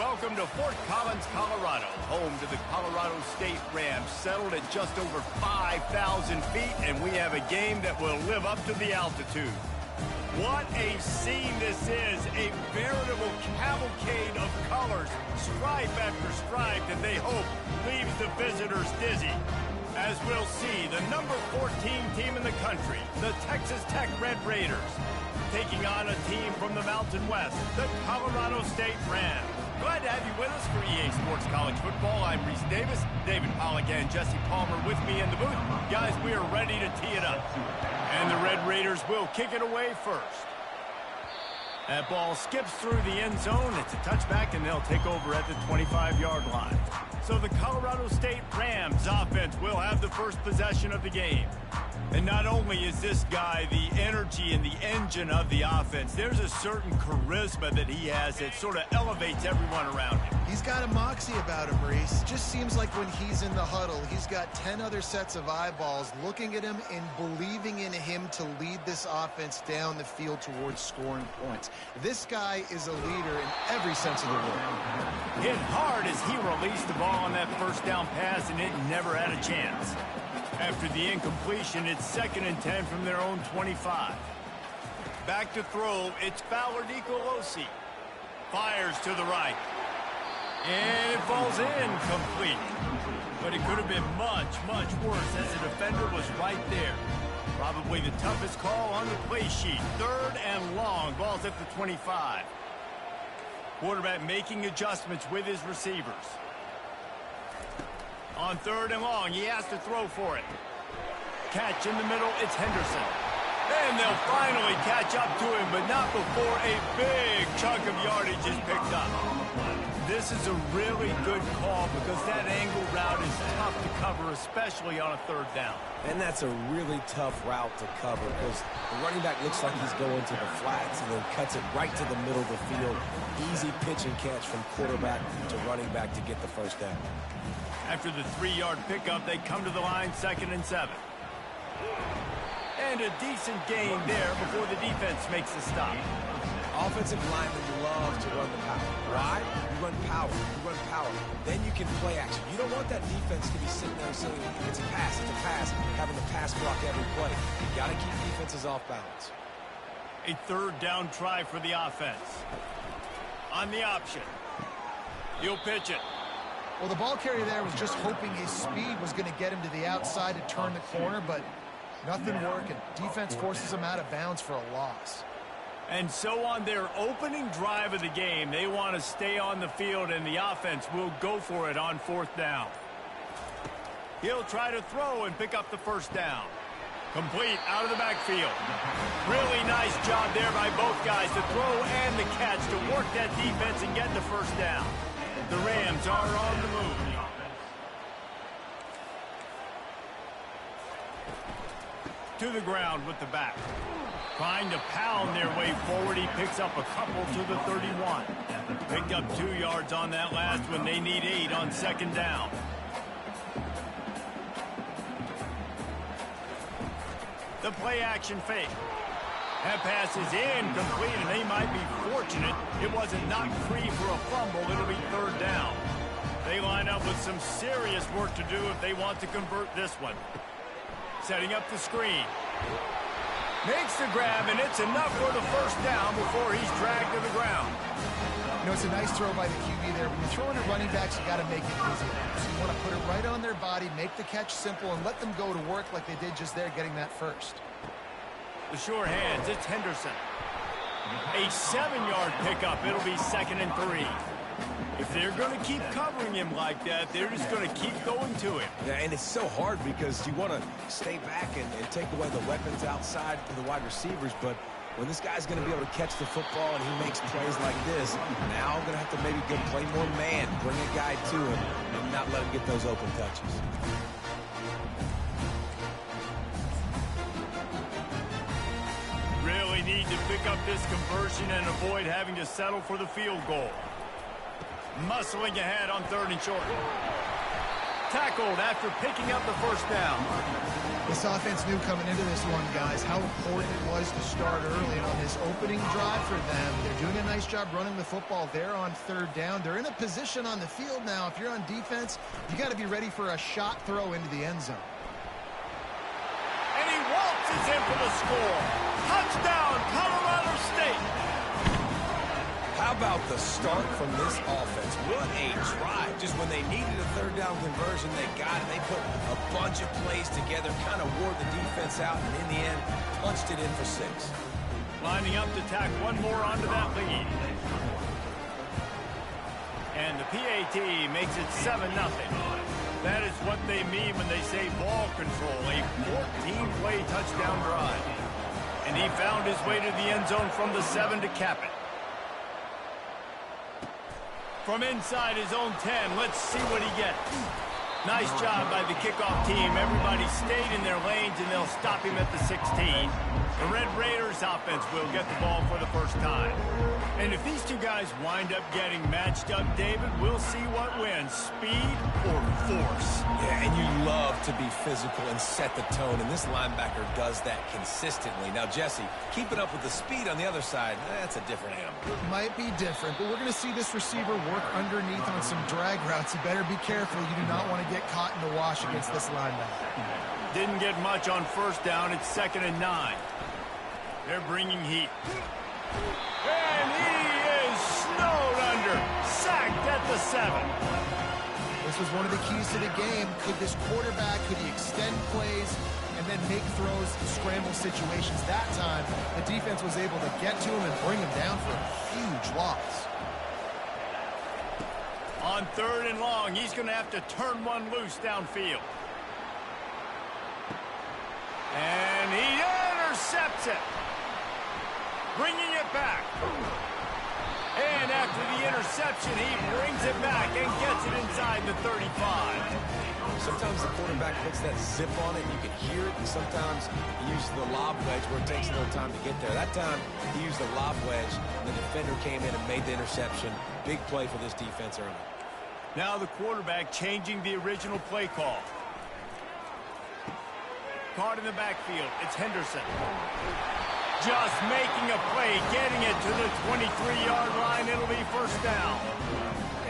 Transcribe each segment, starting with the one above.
Welcome to Fort Collins, Colorado, home to the Colorado State Rams, settled at just over 5,000 feet, and we have a game that will live up to the altitude. What a scene this is, a veritable cavalcade of colors, stripe after stripe that they hope leaves the visitors dizzy. As we'll see, the number 14 team in the country, the Texas Tech Red Raiders, taking on a team from the Mountain West, the Colorado State Rams. Glad to have you with us for EA Sports College Football. I'm Reese Davis, David Pollack and Jesse Palmer with me in the booth. Guys, we are ready to tee it up. And the Red Raiders will kick it away first. That ball skips through the end zone. It's a touchback, and they'll take over at the 25-yard line. So the Colorado State Rams offense will have the first possession of the game. And not only is this guy the energy and the engine of the offense, there's a certain charisma that he has that sort of elevates everyone around him. He's got a moxie about him, Reese. Just seems like when he's in the huddle, he's got 10 other sets of eyeballs looking at him and believing in him to lead this offense down the field towards scoring points. This guy is a leader in every sense of the word. Hit hard as he released the ball on that first down pass, and it never had a chance. After the incompletion, it's 2nd and 10 from their own 25. Back to throw, it's Fowler DeColosi. Fires to the right. And it falls incomplete. But it could have been much, much worse as the defender was right there. Probably the toughest call on the play sheet. 3rd and long, ball's at the 25. Quarterback making adjustments with his receivers. On 3rd and long, he has to throw for it. Catch in the middle, it's Henderson. And they'll finally catch up to him, but not before a big chunk of yardage is picked up. This is a really good call because that angle route is tough to cover, especially on a 3rd down. And that's a really tough route to cover because the running back looks like he's going to the flats and then cuts it right to the middle of the field. Easy pitch and catch from quarterback to running back to get the first down. After the 3-yard pickup, they come to the line, 2nd and 7. And a decent gain there before the defense makes the stop. Offensive linemen love to run the power. Why? You run power. You run power. Then you can play action. You don't want that defense to be sitting there saying, it's a pass, having to pass block every play. You got to keep defenses off balance. A 3rd down try for the offense. On the option. He'll pitch it. Well, the ball carrier there was just hoping his speed was going to get him to the outside to turn the corner, but nothing working. Defense forces him out of bounds for a loss. And so on their opening drive of the game, they want to stay on the field, and the offense will go for it on 4th down. He'll try to throw and pick up the first down. Complete out of the backfield. Really nice job there by both guys, the throw and the catch, to work that defense and get the first down. The Rams are on the move. To the ground with the back. Trying to pound their way forward. He picks up a couple to the 31. Picked up 2 yards on that last one. They need 8 on 2nd down. The play action fake. That pass is incomplete, and they might be fortunate it wasn't knocked free for a fumble. It'll be 3rd down. They line up with some serious work to do if they want to convert this one. Setting up the screen. Makes the grab, and it's enough for the first down before he's dragged to the ground. You know, it's a nice throw by the QB there. When you're throwing at running backs, you got to make it easy. So you want to put it right on their body, make the catch simple, and let them go to work like they did just there, getting that first. The sure hands, it's Henderson. A 7-yard pickup. It'll be 2nd and 3. If they're going to keep covering him like that, they're just going to keep going to him. Yeah, and it's so hard because you want to stay back and take away the weapons outside for the wide receivers, but when this guy's going to be able to catch the football and he makes plays like this, now I'm going to have to maybe go play more man, bring a guy to him, and not let him get those open touches. Really need to pick up this conversion and avoid having to settle for the field goal. Muscling ahead on 3rd and short. tackled after picking up the first down. This offense knew coming into this one, guys, how important it was to start early. And on this opening drive for them, they're doing a nice job running the football there on third down. They're in a position on the field now. If you're on defense, you got to be ready for a shot throw into the end zone. And he waltzes in for the score. Touchdown, Colorado State. How about the start from this offense? What a drive. Just when they needed a third down conversion, they got it. They put a bunch of plays together, kind of wore the defense out, and in the end, punched it in for 6. Lining up to tack one more onto that lead. And the PAT makes it 7-0. That is what they mean when they say ball control, a 14-play touchdown drive. And he found his way to the end zone from the 7 to cap it. From inside his own 10, let's see what he gets. Nice job by the kickoff team. Everybody stayed in their lanes, and they'll stop him at the 16. The Red Raiders offense will get the ball for the first time. And if these two guys wind up getting matched up, David, we'll see what wins, speed or force. Yeah, and you love to be physical and set the tone, and this linebacker does that consistently. Now, Jesse, keeping up with the speed on the other side, that's a different animal. It might be different, but we're going to see this receiver work underneath on some drag routes. You better be careful. You do not want to get caught in the wash against this linebacker. Didn't get much on first down. It's 2nd and 9. They're bringing heat. And he is snowed under. Sacked at the 7. This was one of the keys to the game. Could this quarterback, could he extend plays and then make throws in scramble situations? That time, the defense was able to get to him and bring him down for a huge loss. On 3rd and long, he's going to have to turn one loose downfield. And he intercepts it. Bringing it back. And after the interception, he brings it back and gets it inside the 35. Sometimes the quarterback puts that zip on it, and you can hear it, and sometimes he uses the lob wedge where it takes a little time to get there. That time, he used the lob wedge, and the defender came in and made the interception. Big play for this defense early. Now the quarterback changing the original play call. Caught in the backfield. It's Henderson. Just making a play, getting it to the 23-yard line. It'll be first down.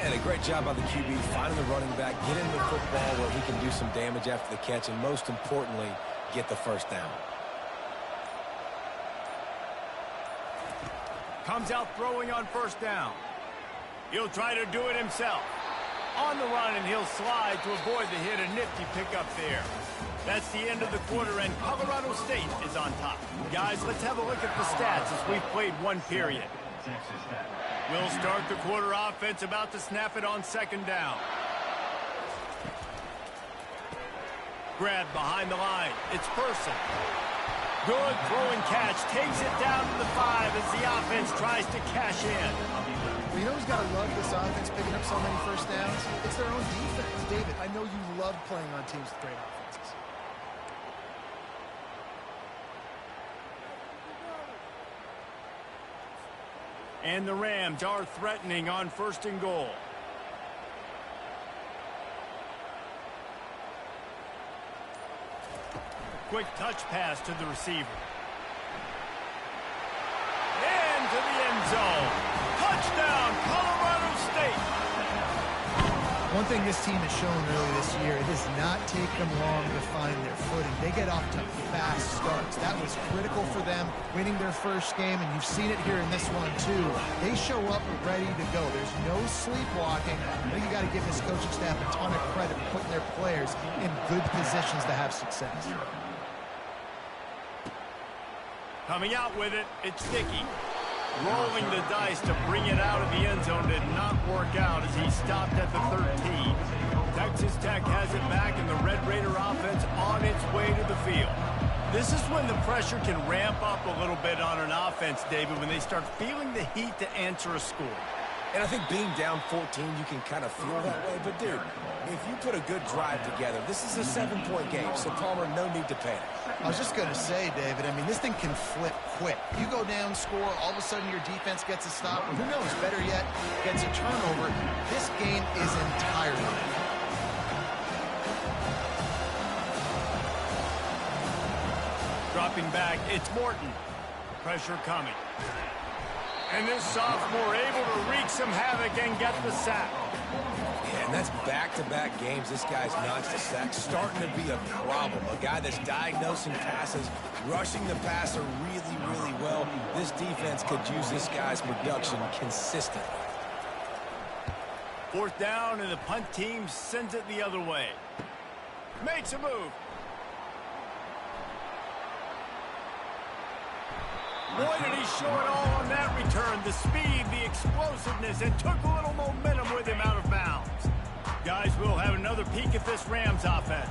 And a great job by the QB finding the running back, getting the football where he can do some damage after the catch, and most importantly, get the first down. Comes out throwing on first down. He'll try to do it himself. On the run, and he'll slide to avoid the hit. A nifty pickup there. That's the end of the quarter, and Colorado State is on top. Guys, let's have a look at the stats as we've played one period. We'll start the quarter offense, about to snap it on 2nd down. Grab behind the line. It's Person. Good throwing catch. Takes it down to the 5 as the offense tries to cash in. Well, you know who's got to love this offense picking up so many first downs? It's their own defense. David, I know you love playing on teams with great offenses. And the Rams are threatening on 1st and goal. Quick touch pass to the receiver. Into the end zone. Touchdown, Colorado State. One thing this team has shown early this year, it does not take them long to find their footing. They get off to fast starts. That was critical for them, winning their first game, and you've seen it here in this one too. They show up ready to go. There's no sleepwalking. I think you got to give this coaching staff a ton of credit for putting their players in good positions to have success. Coming out with it, it's Dickey. Rolling the dice to bring it out of the end zone did not work out as he stopped at the 13. Texas Tech has it back, and the Red Raider offense on its way to the field. This is when the pressure can ramp up a little bit on an offense, David, when they start feeling the heat to answer a score. And I think being down 14, you can kind of feel that way. But, dude, if you put a good drive together, this is a 7-point game, so Palmer, no need to panic. I was just going to say, David, I mean, this thing can flip quick. You go down, score, all of a sudden your defense gets a stop. Who knows, better yet, gets a turnover. This game is entirely. Dropping back, it's Morton. Pressure coming. And this sophomore able to wreak some havoc and get the sack. Yeah, and that's back-to-back games. This guy's notched a sack, starting to be a problem. A guy that's diagnosing passes, rushing the passer really, really well. This defense could use this guy's production consistently. Fourth down, and the punt team sends it the other way. Makes a move. Boy, did he show it all on that return. The speed, the explosiveness, and took a little momentum with him out of bounds. Guys, we'll have another peek at this Rams offense.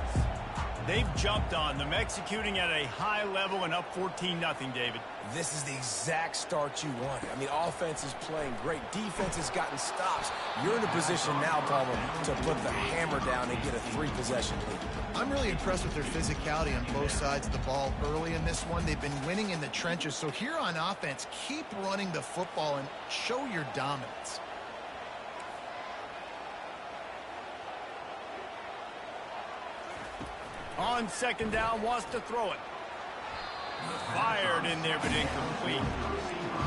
They've jumped on them, executing at a high level and up 14-0, David. This is the exact start you wanted. I mean, offense is playing great. Defense has gotten stops. You're in a position now, Palmer, to put the hammer down and get a 3-possession lead. I'm really impressed with their physicality on both sides of the ball early in this one. They've been winning in the trenches. So here on offense, keep running the football and show your dominance. On second down, wants to throw it. Fired in there, but incomplete.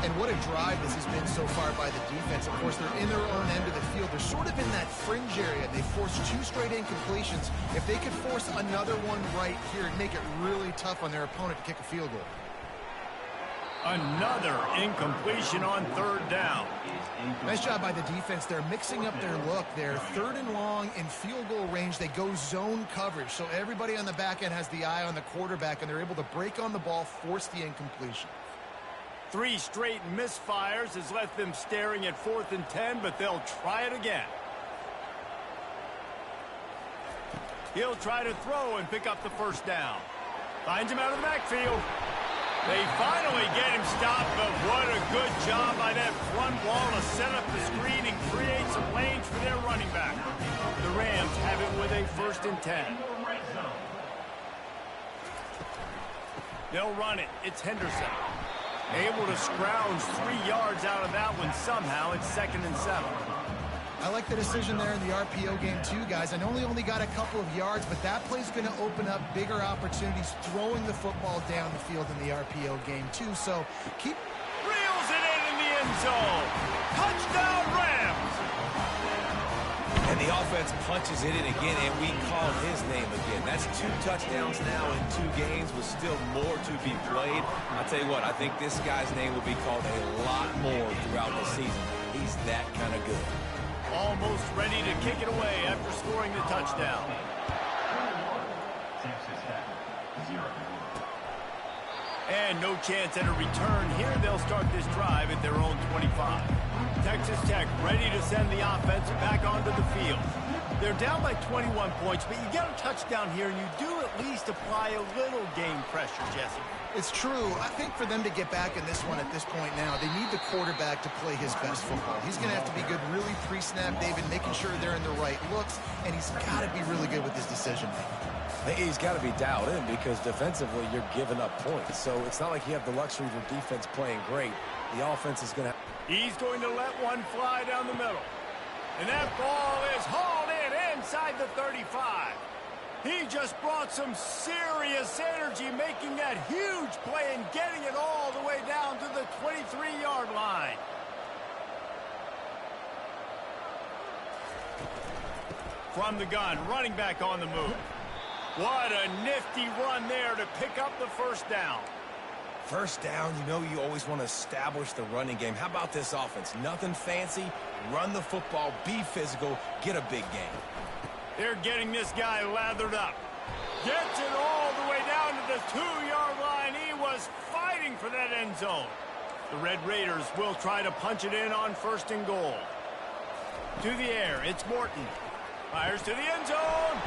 And what a drive this has been so far by the defense. Of course, they're in their own end of the field. They're sort of in that fringe area. They forced 2 straight incompletions. If they could force another one right here and make it really tough on their opponent to kick a field goal. Another incompletion on third down. Nice job by the defense. They're mixing up their look. They're third and long in field goal range. They go zone coverage. So everybody on the back end has the eye on the quarterback, and they're able to break on the ball, force the incompletion. 3 straight misfires has left them staring at 4th and 10, but they'll try it again. He'll try to throw and pick up the first down. Finds him out of the backfield. They finally get him stopped, but what a good job by that front wall to set up the screen and create some lanes for their running back. The Rams have it with a 1st and 10. They'll run it. It's Henderson. Able to scrounge 3 yards out of that one somehow. It's 2nd and 7. I like the decision there in the RPO game too, guys. I know they only got a couple of yards, but that play's going to open up bigger opportunities throwing the football down the field in the RPO game too. So keep... Reels it in the end zone. Touchdown Rams. And the offense punches it in again, and we call his name again. That's 2 touchdowns now in 2 games with still more to be played. I'll tell you what, I think this guy's name will be called a lot more throughout the season. He's that kind of good. Almost ready to kick it away after scoring the touchdown. And no chance at a return here. They'll start this drive at their own 25. Texas Tech ready to send the offense back onto the field. They're down by 21 points, but you get a touchdown here, and you do at least apply a little game pressure, Jesse. It's true. I think for them to get back in this one at this point now, they need the quarterback to play his best football. He's going to have to be good really pre-snap, David, making sure they're in the right looks, and he's got to be really good with his decision-making. He's got to be dialed in because defensively you're giving up points. So it's not like you have the luxury of your defense playing great. The offense is going to... He's going to let one fly down the middle. And that ball is hauled in inside the 35. He just brought some serious energy, making that huge play and getting it all the way down to the 23-yard line. From the gun, running back on the move. What a nifty run there to pick up the first down. First down, you know you always want to establish the running game. How about this offense? Nothing fancy. Run the football, be physical, get a big game. They're getting this guy lathered up. Gets it all the way down to the 2-yard line. He was fighting for that end zone. The Red Raiders will try to punch it in on 1st and goal. To the air, it's Morton. Fires to the end zone.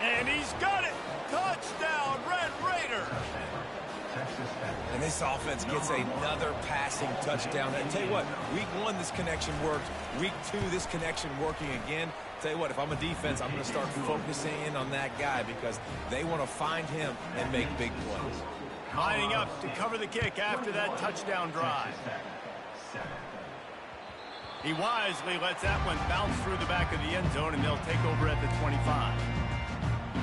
And he's got it. Touchdown, Red Raiders. And this offense gets another passing touchdown. I tell you what, week 1, this connection worked. Week 2, this connection working again. Tell you what, if I'm a defense, I'm going to start focusing in on that guy because they want to find him and make big plays. Lining up to cover the kick after that touchdown drive. He wisely lets that one bounce through the back of the end zone, and they'll take over at the 25.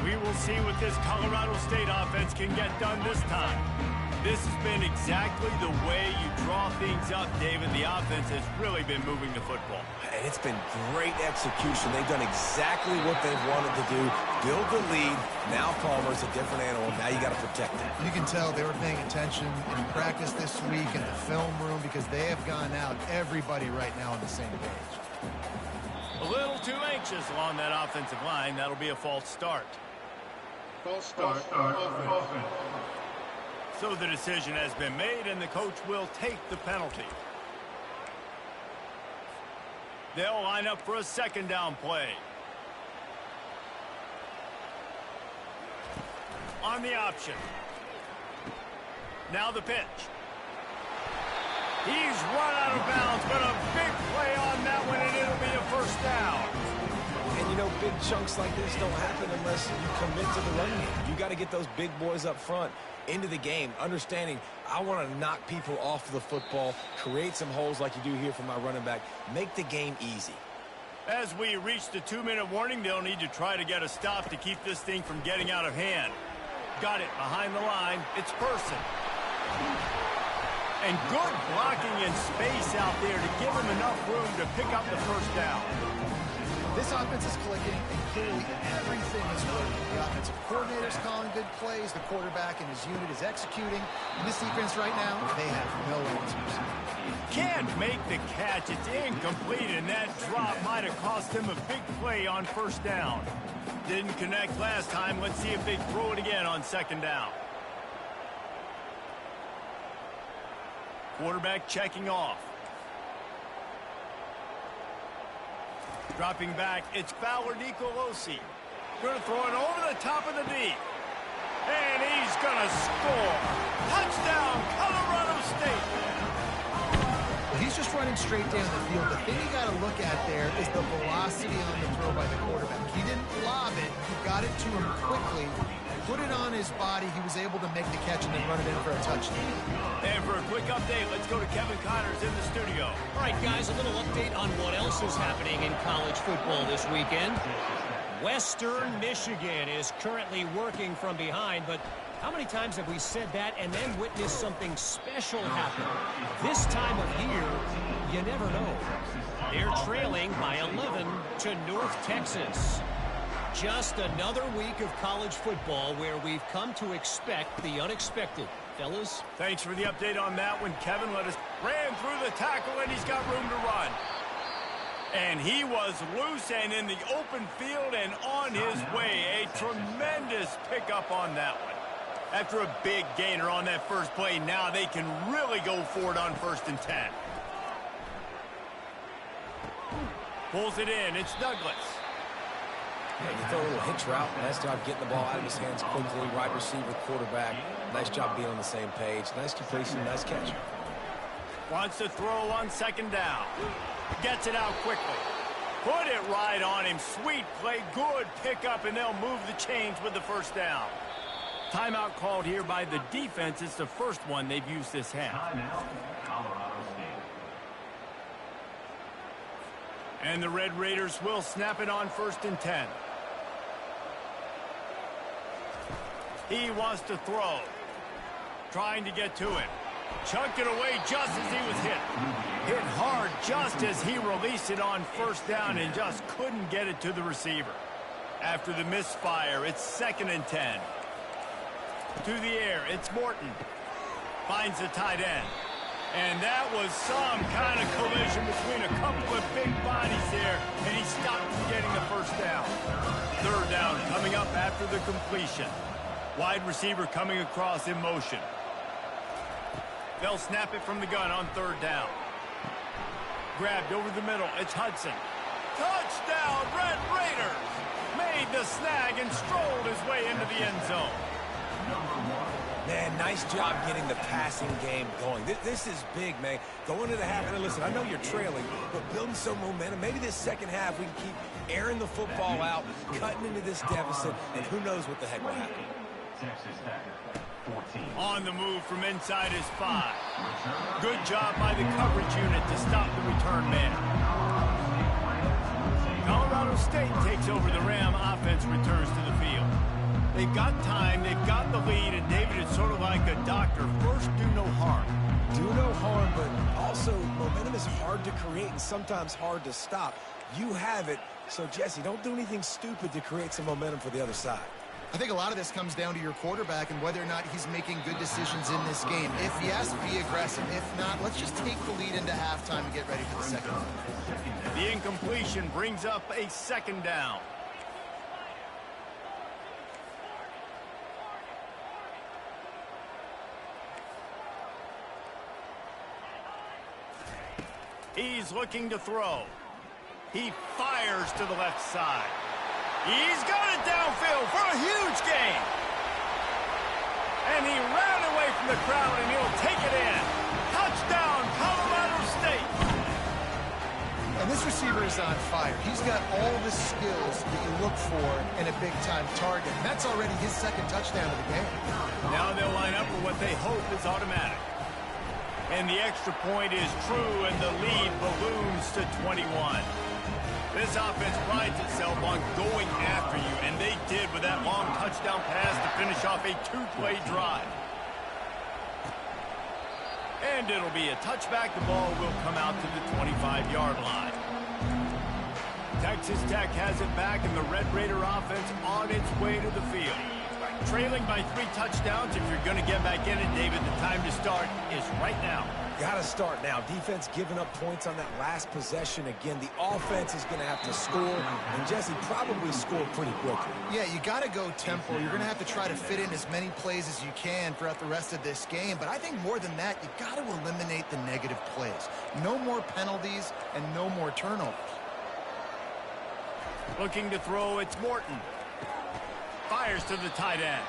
We will see what this Colorado State offense can get done this time. This has been exactly the way you draw things up, David. The offense has really been moving the football. And it's been great execution. They've done exactly what they've wanted to do. Build the lead. Now Palmer's a different animal. Now you got to protect him. You can tell they were paying attention in practice this week in the film room because they have gone out, everybody right now on the same page. A little too anxious along that offensive line. That'll be a false start. False start. Offense. So the decision has been made, and the coach will take the penalty. They'll line up for a second down play. On the option. Now the pitch. He's run out of bounds, but a big play on that one, and it'll be a first down. And you know, big chunks like this don't happen unless you commit to the run game. You got to get those big boys up front into the game, understanding I want to knock people off the football, create some holes like you do here for my running back, make the game easy. As we reach the 2-minute warning, they'll need to try to get a stop to keep this thing from getting out of hand. Got it behind the line. It's Person. And good blocking in space out there to give him enough room to pick up the first down. This offense is clicking, and clearly everything is working. The offensive coordinator's calling good plays. The quarterback and his unit is executing. And this defense right now, they have no answers. Can't make the catch. It's incomplete, and that drop might have cost him a big play on first down. Didn't connect last time. Let's see if they throw it again on second down. Quarterback checking off. Dropping back, it's Fowler Nicolosi. Going to throw it over the top of the D. And he's going to score. Touchdown, Colorado State. Well, he's just running straight down the field. The thing you got to look at there is the velocity on the throw by the quarterback. He didn't lob it. He got it to him quickly. Put it on his body. He was able to make the catch and then run it in for a touchdown. And for a quick update, let's go to Kevin Connors in the studio. All right, guys, a little update on what else is happening in college football this weekend. Western Michigan is currently working from behind, but how many times have we said that and then witnessed something special happen? This time of year, you never know. They're trailing by 11 to North Texas. Just another week of college football where we've come to expect the unexpected. Fellas? Thanks for the update on that one, Kevin. Ran through the tackle, and he's got room to run. And he was loose and in the open field and on his way. A tremendous pickup on that one. After a big gainer on that first play, now they can really go for it on 1st and 10. Pulls it in. It's Douglas. Yeah, you throw a little hitch route. Nice job getting the ball out of his hands quickly. Wide receiver, quarterback. Nice job being on the same page. Nice completion, nice catch. Wants to throw on second down. Gets it out quickly. Put it right on him. Sweet play. Good pickup, and they'll move the chains with the first down. Timeout called here by the defense. It's the first one they've used this half. And the Red Raiders will snap it on 1st and 10. He wants to throw. Trying to get to it. Chunked it away just as he was hit. Hit hard just as he released it on 1st down and just couldn't get it to the receiver. After the misfire, it's 2nd and 10. To the air, it's Morton. Finds the tight end. And that was some kind of collision between a couple of big bodies there, and he stopped from getting the first down. 3rd down coming up after the completion. Wide receiver coming across in motion. They'll snap it from the gun on 3rd down. Grabbed over the middle. It's Hudson. Touchdown, Red Raiders! Made the snag and strolled his way into the end zone. Man, nice job getting the passing game going. This is big, man. Going into the half, and listen, I know you're trailing, but building some momentum. Maybe this second half we can keep airing the football out, cutting into this deficit, and who knows what the heck will happen. On the move from inside his 5. Good job by the coverage unit to stop the return man. Colorado State takes over the Ram. Offense returns to the field. They've got time, they've got the lead, and David, it's sort of like a doctor. First, do no harm. Do no harm, but also momentum is hard to create and sometimes hard to stop. You have it, so Jesse, don't do anything stupid to create some momentum for the other side. I think a lot of this comes down to your quarterback and whether or not he's making good decisions in this game. If yes, be aggressive. If not, let's just take the lead into halftime and get ready for the second half. The incompletion brings up a second down. He's looking to throw. He fires to the left side. He's got it downfield for a huge gain. And he ran away from the crowd, and he'll take it in. Touchdown, Colorado State. And this receiver is on fire. He's got all the skills that you look for in a big-time target. And that's already his second touchdown of the game. Now they'll line up for what they hope is automatic. And the extra point is true, and the lead balloons to 21. This offense prides itself on going after you, and they did with that long touchdown pass to finish off a two-play drive. And it'll be a touchback. The ball will come out to the 25-yard line. Texas Tech has it back, and the Red Raider offense on its way to the field. Trailing by 3 touchdowns. If you're going to get back in it, David, the time to start is right now. Got to start now. Defense giving up points on that last possession. Again, the offense is going to have to score, and Jesse probably scored pretty quickly. Yeah, you got to go tempo. You're going to have to try to fit in as many plays as you can throughout the rest of this game. But I think more than that, you got to eliminate the negative plays. No more penalties and no more turnovers. Looking to throw, it's Morton. Fires to the tight end.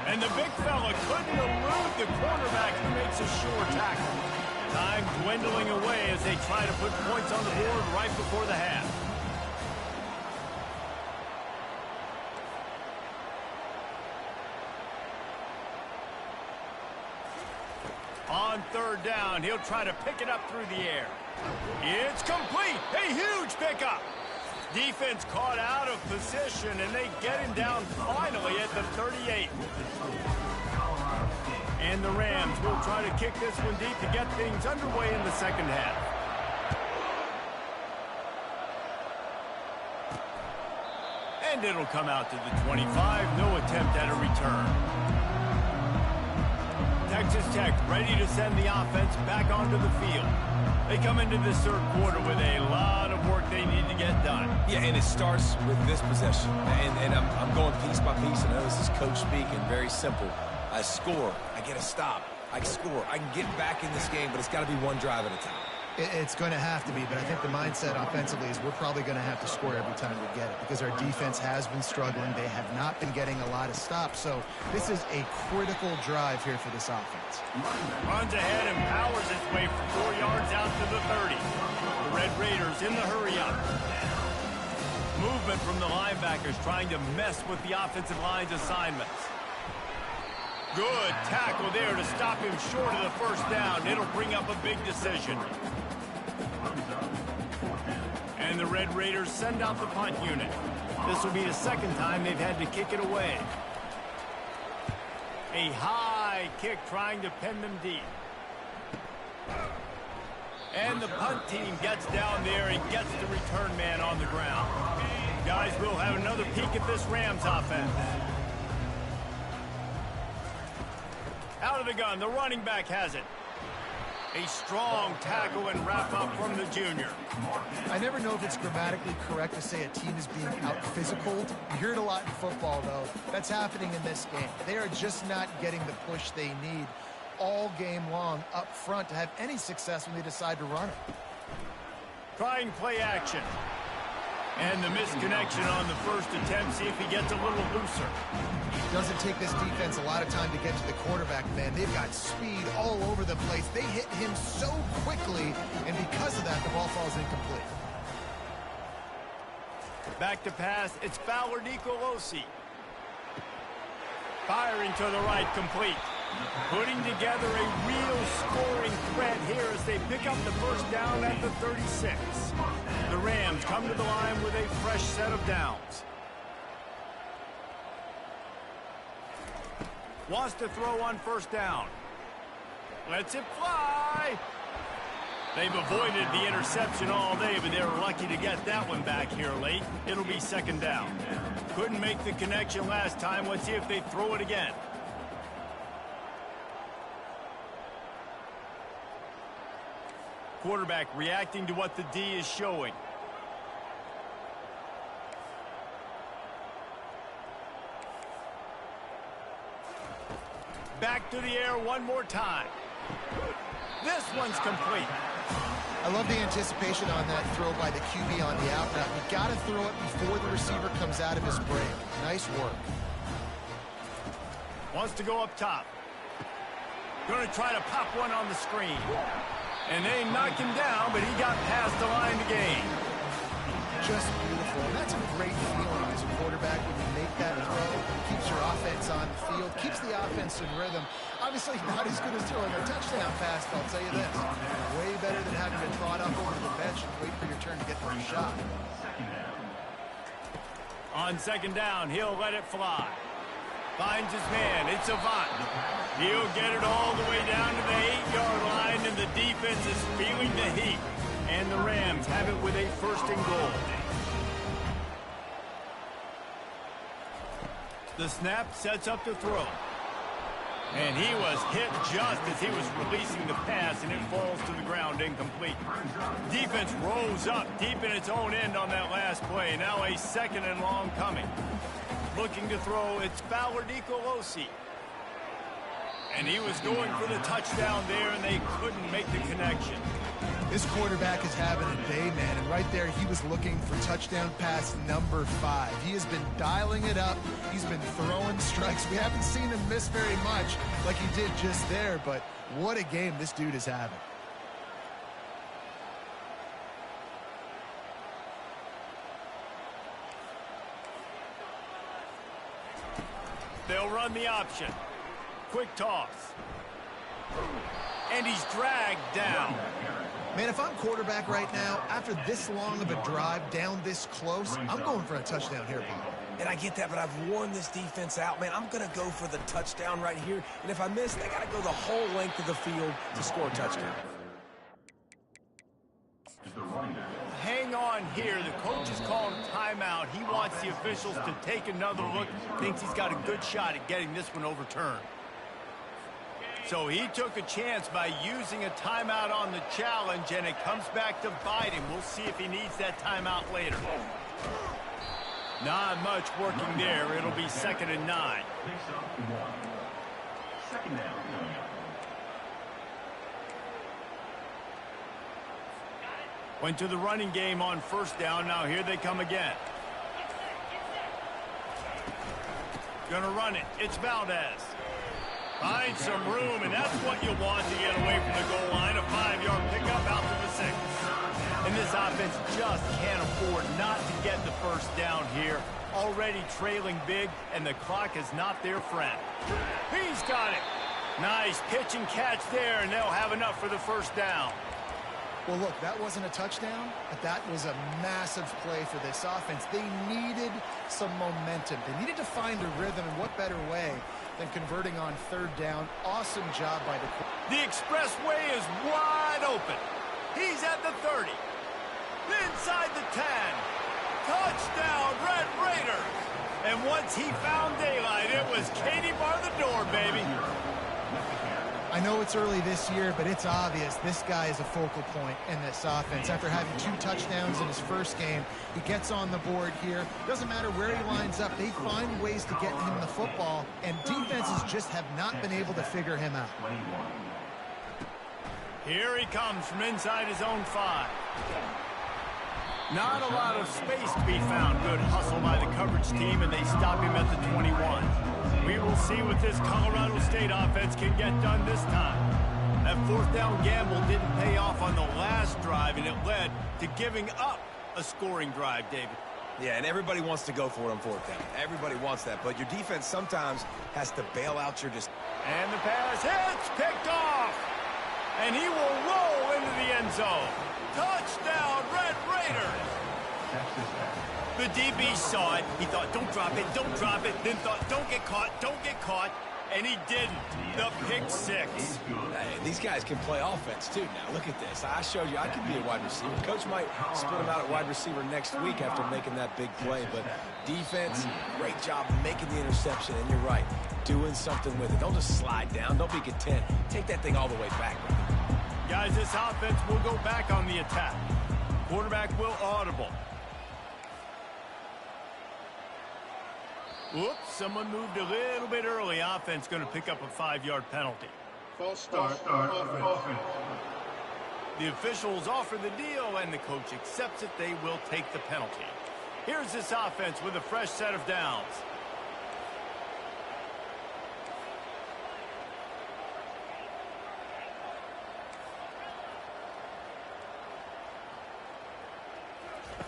And the big fella couldn't elude the cornerback who makes a sure tackle. Time dwindling away as they try to put points on the board right before the half. On third down, he'll try to pick it up through the air. It's complete. A huge pickup. Defense caught out of position, and they get him down finally at the 38. And the Rams will try to kick this one deep to get things underway in the second half. And it'll come out to the 25. No attempt at a return. Texas Tech ready to send the offense back onto the field. They come into this third quarter with a lot of work they need to get done. Yeah, and it starts with this possession. And I'm going piece by piece. I know this is coach speaking, very simple. I score, I get a stop, I score. I can get back in this game, but it's got to be one drive at a time. It's going to have to be, but I think the mindset offensively is we're probably going to have to score every time we get it because our defense has been struggling. They have not been getting a lot of stops, so this is a critical drive here for this offense. Runs ahead and powers its way for 4 yards out to the 30. The Red Raiders in the hurry-up. Movement from the linebackers trying to mess with the offensive line's assignments. Good tackle there to stop him short of the first down. It'll bring up a big decision. And the Red Raiders send out the punt unit. This will be the second time they've had to kick it away. A high kick trying to pin them deep. And the punt team gets down there and gets the return man on the ground. Guys, we'll have another peek at this Rams offense. Out of the gun, the running back has it. A strong tackle and wrap up from the junior. I never know if it's grammatically correct to say a team is being out-physicaled. You hear it a lot in football, though. That's happening in this game. They are just not getting the push they need all game long up front to have any success when they decide to run it. Trying play action. And the misconnection on the first attempt. See if he gets a little looser. Doesn't take this defense a lot of time to get to the quarterback, man. They've got speed all over the place. They hit him so quickly, and because of that, the ball falls incomplete. Back to pass. It's Fowler Nicolosi. Firing to the right, complete. Putting together a real scoring threat here as they pick up the first down at the 36. The Rams come to the line with a fresh set of downs. Wants to throw on first down. Lets it fly. They've avoided the interception all day, but they were lucky to get that one back here late. It'll be second down. Couldn't make the connection last time. Let's see if they throw it again. Quarterback reacting to what the D is showing. Back to the air one more time. This one's complete. I love the anticipation on that throw by the QB on the out route. You got to throw it before the receiver comes out of his break. Nice work. Wants to go up top. Going to try to pop one on the screen. And they knocked him down, but he got past the line to gain. Just beautiful. And that's a great feeling as a quarterback when you make that throw. Keeps your offense on the field, keeps the offense in rhythm. Obviously not as good as throwing a touchdown pass, but I'll tell you this. Way better than having to trot up over the bench and wait for your turn to get the shot. On second down, he'll let it fly. Finds his man. It's Avant. He'll get it all the way down to the 8-yard line, and the defense is feeling the heat. And the Rams have it with a first and goal. The snap sets up to throw. And he was hit just as he was releasing the pass, and it falls to the ground incomplete. Defense rose up deep in its own end on that last play. Now a second and long coming. Looking to throw, it's Fowler Nicolosi. And he was going for the touchdown there, and they couldn't make the connection. This quarterback is having a day, man, and right there he was looking for touchdown pass number 5. He has been dialing it up. He's been throwing strikes. We haven't seen him miss very much like he did just there, but what a game this dude is having. They'll run the option. Quick toss. And he's dragged down. Man, if I'm quarterback right now, after this long of a drive down this close, I'm going for a touchdown here, Bob. And I get that, but I've worn this defense out, man. I'm going to go for the touchdown right here. And if I miss, they got to go the whole length of the field to score a touchdown. Hang on here. The coach is calling timeout. He wants the officials to take another look. Thinks he's got a good shot at getting this one overturned. So he took a chance by using a timeout on the challenge, and it comes back to bite him. We'll see if he needs that timeout later. Not much working there. It'll be 2nd and 9. Second down. Went to the running game on first down. Now here they come again. Gonna run it. It's Valdez. Find some room, and that's what you want to get away from the goal line. A 5-yard pickup out to the 6. And this offense just can't afford not to get the first down here. Already trailing big, and the clock is not their friend. He's got it. Nice pitch and catch there, and they'll have enough for the first down. Well, look, that wasn't a touchdown, but that was a massive play for this offense. They needed some momentum. They needed to find a rhythm, and what better way than converting on third down. Awesome job by the... The expressway is wide open. He's at the 30. Inside the 10. Touchdown, Red Raiders. And once he found daylight, it was Katie bar the door, baby. I know it's early this year, but it's obvious this guy is a focal point in this offense. After having 2 touchdowns in his first game, he gets on the board here. Doesn't matter where he lines up, they find ways to get him the football, and defenses just have not been able to figure him out. Here he comes from inside his own 5. Not a lot of space to be found. Good hustle by the coverage team, and they stop him at the 21. We will see what this Colorado State offense can get done this time. That 4th down gamble didn't pay off on the last drive, and it led to giving up a scoring drive, David. Yeah, and everybody wants to go for it on 4th down. Everybody wants that, but your defense sometimes has to bail out your... And the pass hits, picked off. And he will roll into the end zone. Touchdown, Red Raiders. The DB saw it. He thought, don't drop it, then thought, don't get caught. And he didn't. The pick six. Hey, these guys can play offense, too. Now, look at this. I showed you I could be a wide receiver. Coach might split him out at wide receiver next week after making that big play. But defense, great job making the interception. And you're right, doing something with it. Don't just slide down. Don't be content. Take that thing all the way back. Guys, this offense will go back on the attack. Quarterback will audible. Whoops, someone moved a little bit early. Offense going to pick up a 5-yard penalty. False start. Offense. The officials offer the deal, and the coach accepts it. They will take the penalty. Here's this offense with a fresh set of downs.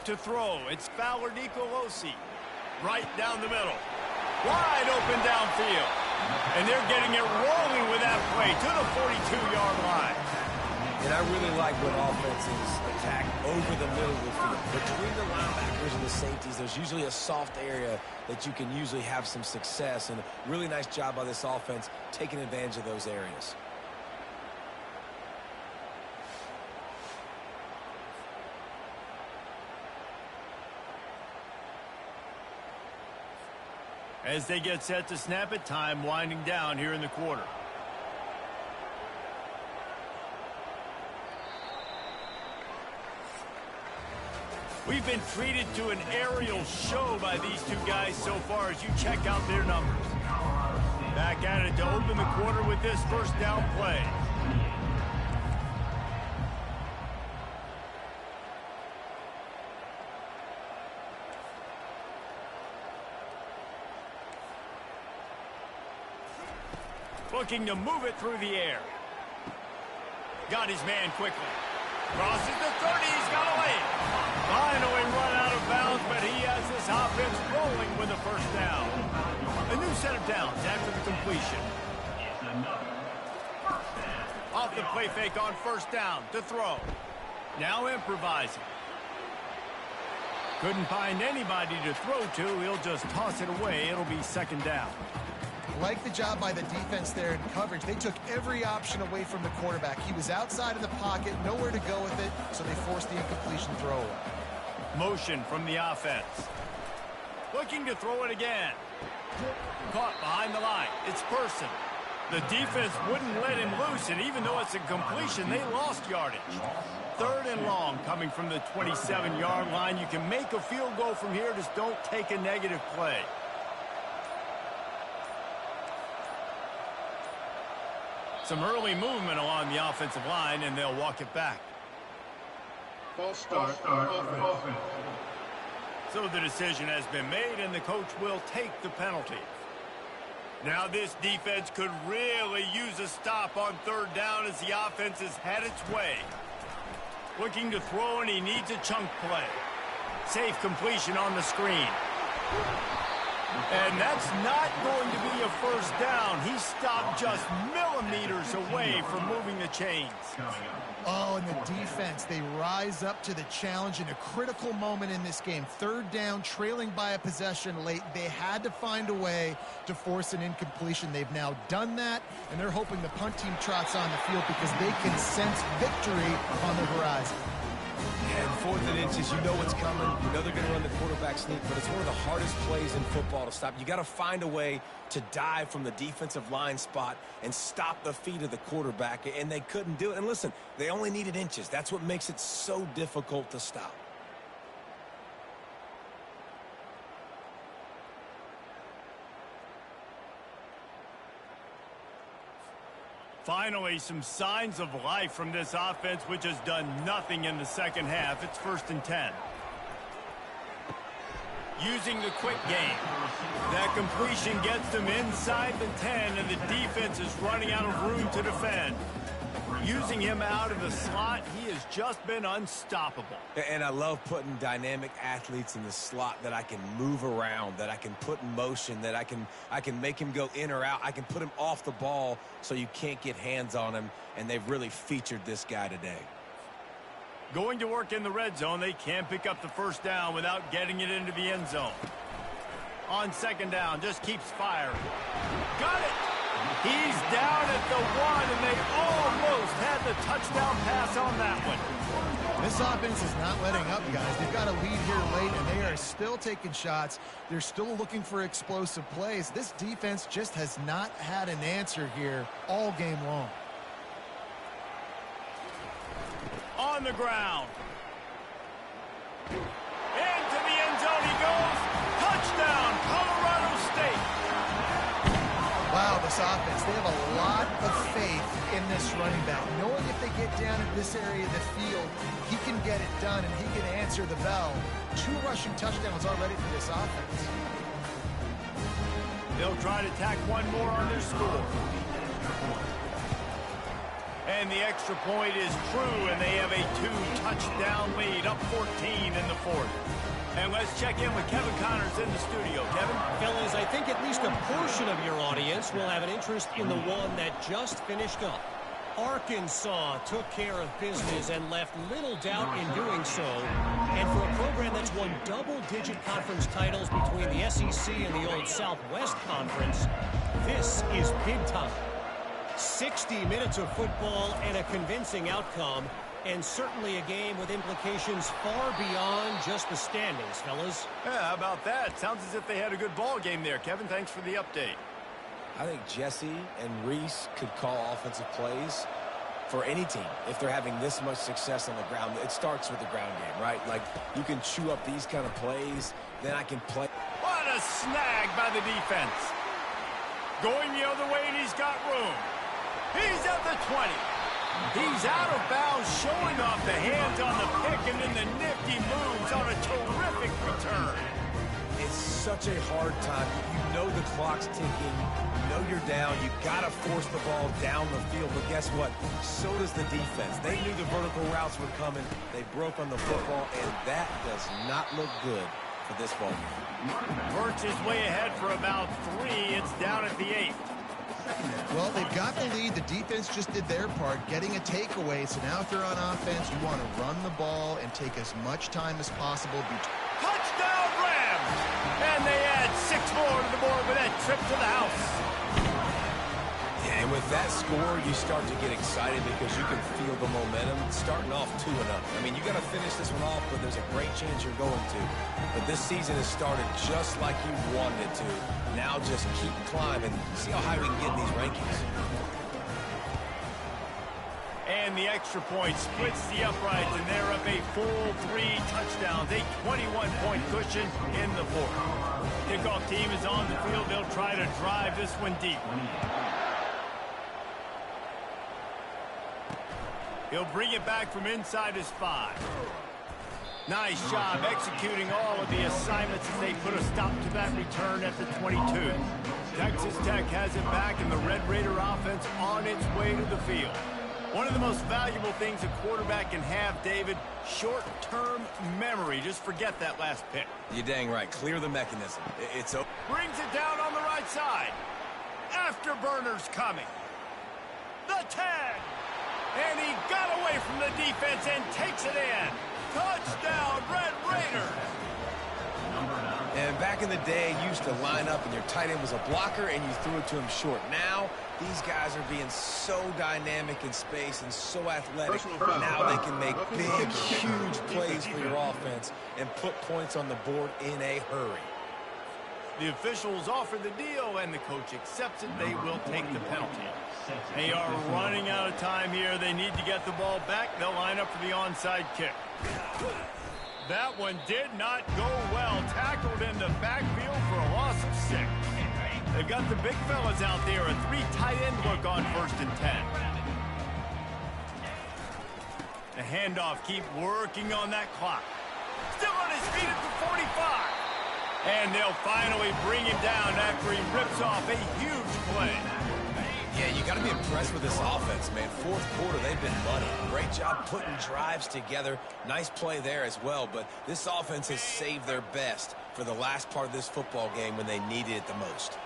To throw, it's Fowler Nicolosi. Right down the middle. Wide open downfield. And they're getting it rolling with that play to the 42-yard line. And I really like when offenses attack over the middle of the field. Between the linebackers and the safeties, there's usually a soft area that you can usually have some success. And a really nice job by this offense taking advantage of those areas. As they get set to snap it, time winding down here in the quarter. We've been treated to an aerial show by these two guys so far as you check out their numbers. Back at it to open the quarter with this first down play. Looking to move it through the air. Got his man quickly. Crosses the 30. He's got a lane. Finally run out of bounds, but he has this offense rolling with a first down. A new set of downs after the completion. Off the play fake on first down to throw. Now improvising. Couldn't find anybody to throw to. He'll just toss it away. It'll be second down. Like the job by the defense there in coverage. They took every option away from the quarterback. He was outside of the pocket, nowhere to go with it, so they forced the incompletion throw away. Motion from the offense. Looking to throw it again. Caught behind the line. It's Person. The defense wouldn't let him loose, and even though it's a completion, they lost yardage. Third and long coming from the 27-yard line. You can make a field goal from here, just don't take a negative play. Some early movement along the offensive line, and they'll walk it back. False start. Offense. So the decision has been made, and the coach will take the penalty. Now this defense could really use a stop on third down as the offense has had its way. Looking to throw, and he needs a chunk play. Safe completion on the screen. And that's not going to be a first down. He stopped just millimeters away from moving the chains. Oh, and the defense, they rise up to the challenge in a critical moment in this game. Third down, trailing by a possession late. They had to find a way to force an incompletion. They've now done that, and they're hoping the punt team trots on the field because they can sense victory on the horizon. And fourth and inches, you know what's coming. You know they're going to run the quarterback sneak, but it's one of the hardest plays in football to stop. You got to find a way to dive from the defensive line spot and stop the feet of the quarterback, and they couldn't do it. And listen, they only needed inches. That's what makes it so difficult to stop. Finally, some signs of life from this offense, which has done nothing in the second half. It's 1st and 10. Using the quick game. That completion gets them inside the 10, and the defense is running out of room to defend. Using him out of the slot, he has just been unstoppable. And I love putting dynamic athletes in the slot that I can move around, that I can put in motion, that I can make him go in or out. I can put him off the ball so you can't get hands on him, and they've really featured this guy today. Going to work in the red zone, they can pick up the first down without getting it into the end zone. On second down, just keeps firing. Got it! He's down at the 1, and they almost had the touchdown pass on that one. This offense is not letting up, guys. They've got a lead here late, and they are still taking shots. They're still looking for explosive plays. This defense just has not had an answer here all game long. On the ground. Into the end zone he goes. Touchdown, Colorado State. Wow, this offense, they have a lot of faith in this running back. Knowing if they get down in this area of the field, he can get it done and he can answer the bell. 2 rushing touchdowns already for this offense. They'll try to tack one more on their score. And the extra point is true, and they have a 2-touchdown lead, up 14 in the 4th. And let's check in with Kevin Connors in the studio. Kevin? Fellas, I think at least a portion of your audience will have an interest in the one that just finished up. Arkansas took care of business and left little doubt in doing so. And for a program that's won double-digit conference titles between the SEC and the old Southwest Conference, this is big time. 60 minutes of football and a convincing outcome, and certainly a game with implications far beyond just the standings, fellas. Yeah, how about that? Sounds as if they had a good ball game there. Kevin, thanks for the update. I think Jesse and Reese could call offensive plays for any team if they're having this much success on the ground. It starts with the ground game, right? Like, you can chew up these kind of plays, then I can play. What a snag by the defense. Going the other way, and he's got room. He's at the 20. He's out of bounds, showing off the hands on the pick, and then the nifty moves on a terrific return. It's such a hard time. You know the clock's ticking. You know you're down. You got to force the ball down the field. But guess what? So does the defense. They knew the vertical routes were coming. They broke on the football, and that does not look good for this ball game. Burch is way ahead for about 3. It's down at the 8. Well, they've got the lead. The defense just did their part, getting a takeaway. So now if they're on offense, you want to run the ball and take as much time as possible. Touchdown, Rams! And they add 6 more to the board with that trip to the house. Yeah, and with that score, you start to get excited because you can feel the momentum starting off 2-0. I mean, you got to finish this one off, but there's a great chance you're going to. But this season has started just like you wanted it to. Now just keep climbing. See how high we can get in these rankings. And the extra point splits the uprights, and they're up a full 3 touchdowns, a 21-point cushion in the 4th. Kickoff team is on the field. They'll try to drive this one deep. He'll bring it back from inside his 5. Nice job executing all of the assignments as they put a stop to that return at the 22. Texas Tech has it back, and the Red Raider offense on its way to the field. One of the most valuable things a quarterback can have, David, short-term memory. Just forget that last pick. You're dang right. Clear the mechanism. It's open. Brings it down on the right side. Afterburner's coming. The 10. And he got away from the defense and takes it in. Touchdown, Red Raiders. And back in the day, you used to line up and your tight end was a blocker and you threw it to him short. Now, these guys are being so dynamic in space and so athletic. Now they can make big, huge plays for your offense and put points on the board in a hurry. The officials offer the deal, and the coach accepts it. They will take the penalty. They are running out of time here. They need to get the ball back. They'll line up for the onside kick. That one did not go well. Tackled in the backfield for a loss of 6. They've got the big fellas out there. A 3 tight end look on 1st and 10. The handoff, keep working on that clock. Still on his feet at the 45. And they'll finally bring him down after he rips off a huge play. Yeah, you got to be impressed with this offense, man. 4th quarter, they've been money. Great job putting drives together. Nice play there as well. But this offense has saved their best for the last part of this football game when they needed it the most.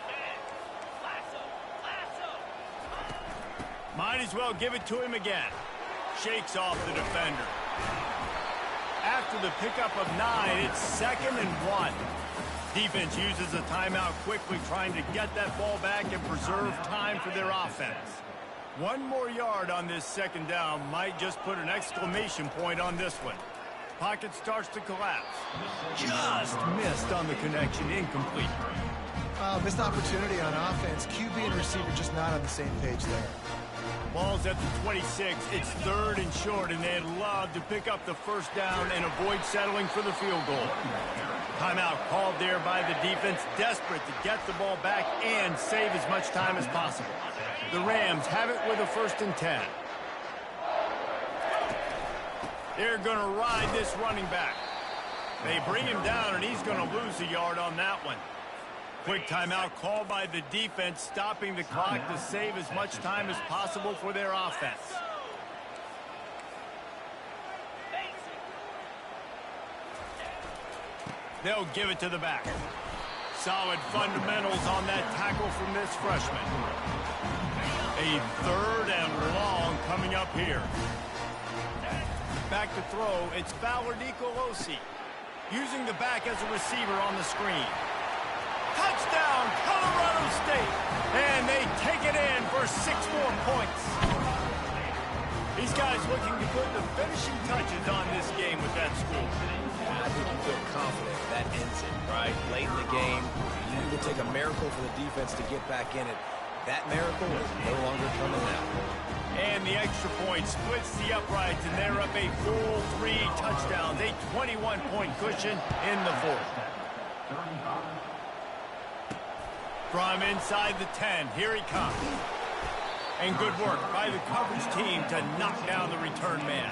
Might as well give it to him again. Shakes off the defender. After the pickup of 9, it's 2nd and 1. Defense uses a timeout quickly, trying to get that ball back and preserve time for their offense. 1 more yard on this second down might just put an exclamation point on this one. Pocket starts to collapse. Just missed on the connection, incomplete. Missed opportunity on offense. QB and receiver just not on the same page there. Ball's at the 26. It's 3rd and short, and they'd love to pick up the first down and avoid settling for the field goal. Timeout called there by the defense, desperate to get the ball back and save as much time as possible. The Rams have it with a 1st and 10. They're going to ride this running back. They bring him down, and he's going to lose a yard on that one. Quick timeout called by the defense, stopping the clock to save as much time as possible for their offense. They'll give it to the back. Solid fundamentals on that tackle from this freshman. A 3rd and long coming up here. Back to throw, it's Fowler Nicolosi, using the back as a receiver on the screen. Touchdown, Colorado State. And they take it in for 6 more points. These guys looking to put the finishing touches on this game with that score. I think you feel confident that ends it, right? Late in the game, it would take a miracle for the defense to get back in it. That miracle is no longer coming now. And the extra point splits the uprights, and they're up a full 3 touchdowns, a 21-point cushion in the 4th. From inside the 10, here he comes. And good work by the coverage team to knock down the return man.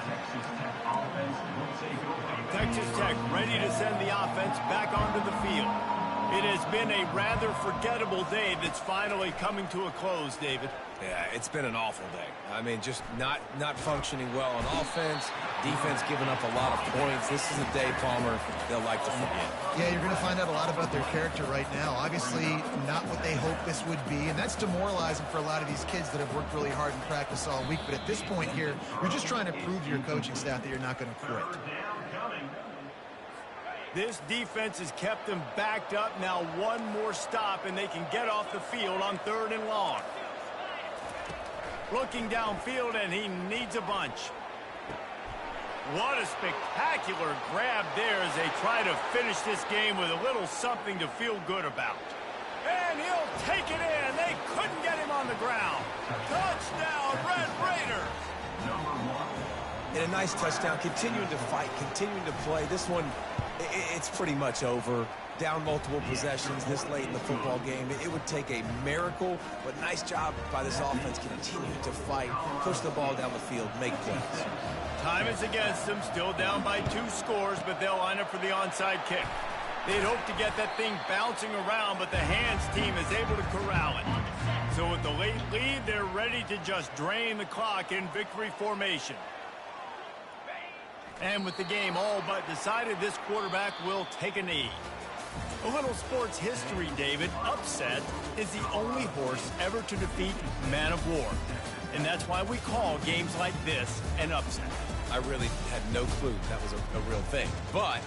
Texas Tech ready to send the offense back onto the field. It has been a rather forgettable day that's finally coming to a close, David. Yeah, it's been an awful day. I mean, just not functioning well on offense, defense giving up a lot of points. This is a day, Palmer, they'll like to forget. Yeah, you're going to find out a lot about their character right now. Obviously, not what they hoped this would be, and that's demoralizing for a lot of these kids that have worked really hard in practice all week. But at this point here, you're just trying to prove to your coaching staff that you're not going to quit. This defense has kept them backed up. Now 1 more stop, and they can get off the field on 3rd and long. Looking downfield, and he needs a bunch. What a spectacular grab there as they try to finish this game with a little something to feel good about. And he'll take it in. They couldn't get him on the ground. Touchdown, Red Raiders. And a nice touchdown, continuing to fight, continuing to play. This one, it's pretty much over. Down multiple possessions this late in the football game. It would take a miracle, but nice job by this offense continuing to fight, push the ball down the field, make plays. Time is against them, still down by 2 scores, but they'll line up for the onside kick. They'd hope to get that thing bouncing around, but the hands team is able to corral it. So with the late lead, they're ready to just drain the clock in victory formation. And with the game all but decided, this quarterback will take a knee. A little sports history, David. Upset is the only horse ever to defeat Man of War. And that's why we call games like this an upset. I really had no clue that was a real thing. But